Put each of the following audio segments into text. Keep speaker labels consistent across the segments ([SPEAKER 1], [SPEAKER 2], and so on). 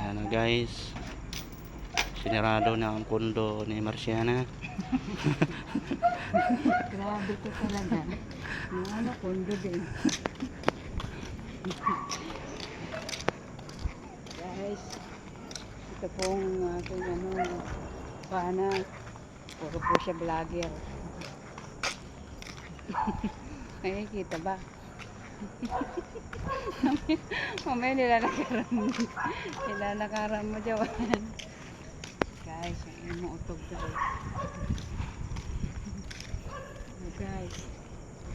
[SPEAKER 1] Ayan na guys, sinirado na ang kondo ni Marciana.
[SPEAKER 2] Grabe ko talaga. Yung ano, kondo din. Guys, ito pong aking pana. Puro po siya vlogger. Nakikita ba? Mamaya nilalakaran mo dyan. Guys, yung umuutog guys. Guys,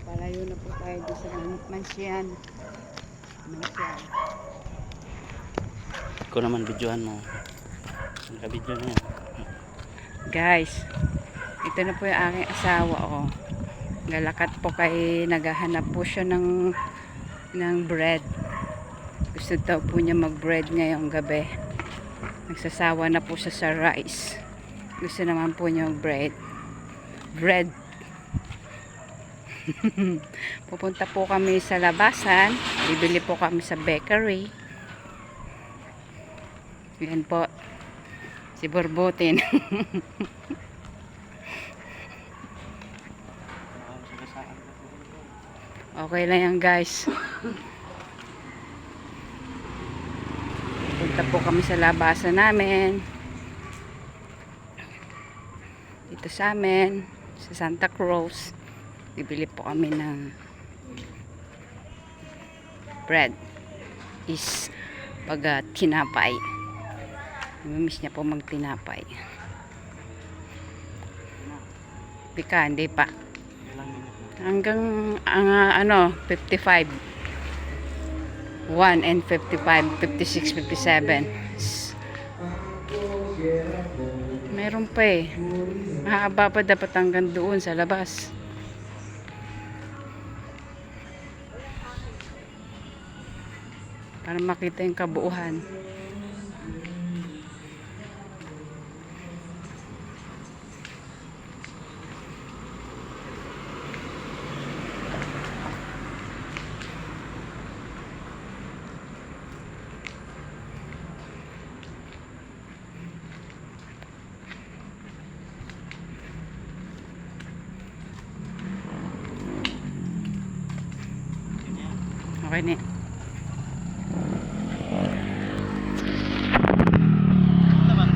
[SPEAKER 2] palayo na po tayo doon sa mansyan.
[SPEAKER 1] Ikaw naman videohan mo. Naka-video na yan.
[SPEAKER 2] Guys, ito na po yung aking asawa oh. Galakat po kay naghahanap po siya ng bread. Gusto daw po niya mag-bread ngayong gabi. Nagsasawa na po siya sa rice. Gusto naman po niya bread. Pupunta po kami sa labasan. Bibili po kami sa bakery. Yan po. Si Borbotin. Okay lang yan guys. Punta po kami sa labasan namin. Dito sa amin. Sa Santa Cruz. Bibili po kami ng bread. Is pag tinapay. Namimiss niya po magtinapay. Pika, hindi pa. Hanggang 55. 1 and 55, 56, 57. Meron pa eh. Mahaba pa dapat hanggang doon sa labas. Para makita yung kabuuhan. Okay na.